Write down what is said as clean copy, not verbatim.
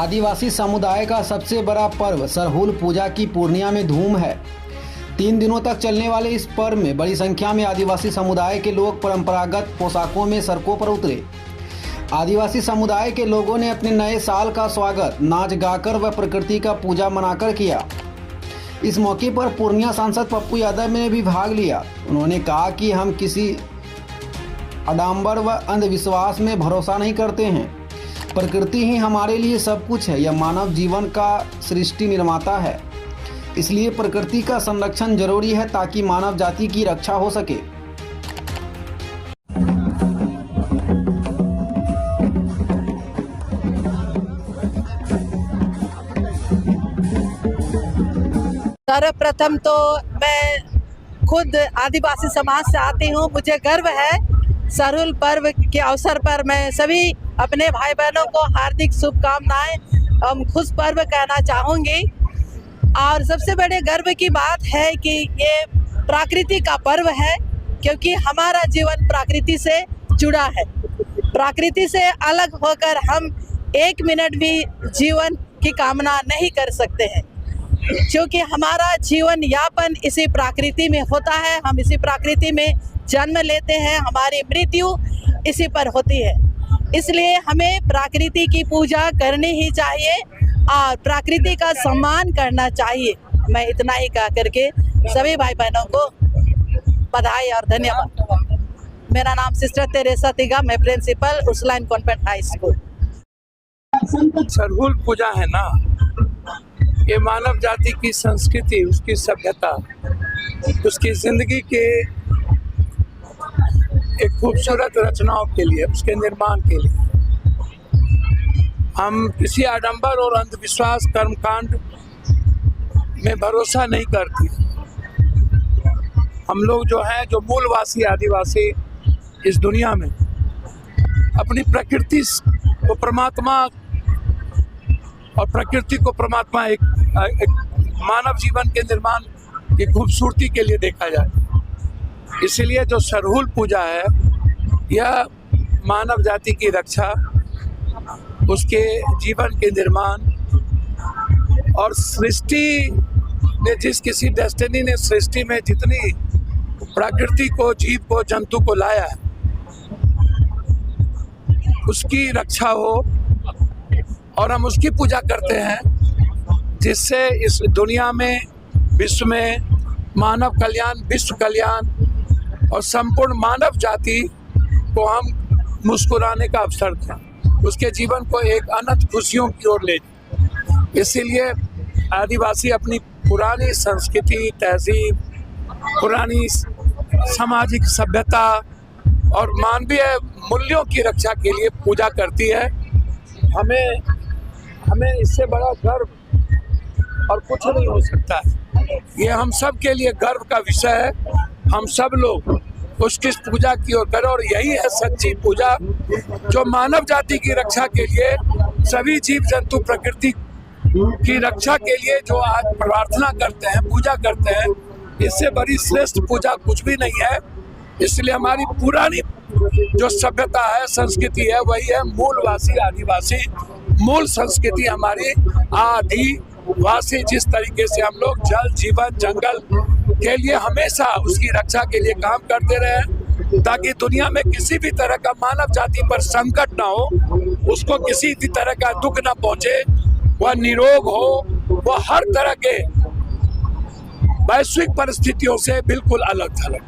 आदिवासी समुदाय का सबसे बड़ा पर्व सरहुल पूजा की पूर्णिया में धूम है। 3 दिनों तक चलने वाले इस पर्व में बड़ी संख्या में आदिवासी समुदाय के लोग परंपरागत पोशाकों में सड़कों पर उतरे। आदिवासी समुदाय के लोगों ने अपने नए साल का स्वागत नाच गाकर व प्रकृति का पूजा मनाकर किया। इस मौके पर पूर्णिया सांसद पप्पू यादव ने भी भाग लिया। उन्होंने कहा कि हम किसी आडंबर व अंधविश्वास में भरोसा नहीं करते हैं। प्रकृति ही हमारे लिए सब कुछ है। यह मानव जीवन का सृष्टि निर्माता है, इसलिए प्रकृति का संरक्षण जरूरी है ताकि मानव जाति की रक्षा हो सके। सर्वप्रथम तो मैं खुद आदिवासी समाज से आती हूँ। मुझे गर्व है सरहुल पर्व के अवसर पर मैं सभी अपने भाई बहनों को हार्दिक शुभकामनाएं खुश पर्व कहना चाहूँगी। और सबसे बड़े गर्व की बात है कि ये प्रकृति का पर्व है, क्योंकि हमारा जीवन प्रकृति से जुड़ा है। प्रकृति से अलग होकर हम 1 मिनट भी जीवन की कामना नहीं कर सकते हैं, क्योंकि हमारा जीवन यापन इसी प्रकृति में होता है। हम इसी प्रकृति में जन्म लेते हैं, हमारी मृत्यु इसी पर होती है। इसलिए हमें प्रकृति की पूजा करनी ही चाहिए और प्रकृति का सम्मान करना चाहिए। मैं इतना ही कह करके सभी भाई बहनों को बधाई और धन्यवाद। मेरा नाम सिस्टर तेरेसा तिगा, मैं principal Ursuline Convent High School. Sarhul Puja है ना, ये मानव जाति की संस्कृति, उसकी सभ्यता, उसकी जिंदगी के एक खूबसूरत रचनाओं के लिए, उसके निर्माण के लिए हम किसी आडंबर और अंधविश्वास कर्मकांड में भरोसा नहीं करते। हम लोग जो हैं, जो मूलवासी आदिवासी इस दुनिया में अपनी प्रकृति को परमात्मा और प्रकृति को परमात्मा एक मानव जीवन के निर्माण की खूबसूरती के लिए देखा जाए। इसलिए जो सरहुल पूजा है, यह मानव जाति की रक्षा, उसके जीवन के निर्माण और सृष्टि ने जिस किसी डेस्टिनी ने सृष्टि में जितनी प्रकृति को, जीव को, जंतु को लाया है, उसकी रक्षा हो और हम उसकी पूजा करते हैं, जिससे इस दुनिया में, विश्व में मानव कल्याण, विश्व कल्याण और संपूर्ण मानव जाति को हम मुस्कुराने का अवसर दें, उसके जीवन को एक अनंत खुशियों की ओर ले जाए। इसीलिए आदिवासी अपनी पुरानी संस्कृति, तहजीब, पुरानी सामाजिक सभ्यता और मानवीय मूल्यों की रक्षा के लिए पूजा करती है। हमें इससे बड़ा गर्व और कुछ नहीं हो सकता है। ये हम सब के लिए गर्व का विषय है। हम सब लोग उसकी पूजा की ओर करें, और यही है सच्ची पूजा, जो मानव जाति की रक्षा के लिए, सभी जीव जंतु प्रकृति की रक्षा के लिए जो आज प्रार्थना करते हैं, पूजा करते हैं, इससे बड़ी श्रेष्ठ पूजा कुछ भी नहीं है। इसलिए हमारी पुरानी जो सभ्यता है, संस्कृति है, वही है मूलवासी आदिवासी। मूल संस्कृति हमारी आदिवासी, जिस तरीके से हम लोग जल, जीवन, जंगल के लिए हमेशा उसकी रक्षा के लिए काम करते रहे, ताकि दुनिया में किसी भी तरह का मानव जाति पर संकट ना हो, उसको किसी भी तरह का दुख ना पहुंचे, वह निरोग हो, वह हर तरह के वैश्विक परिस्थितियों से बिल्कुल अलग थलग।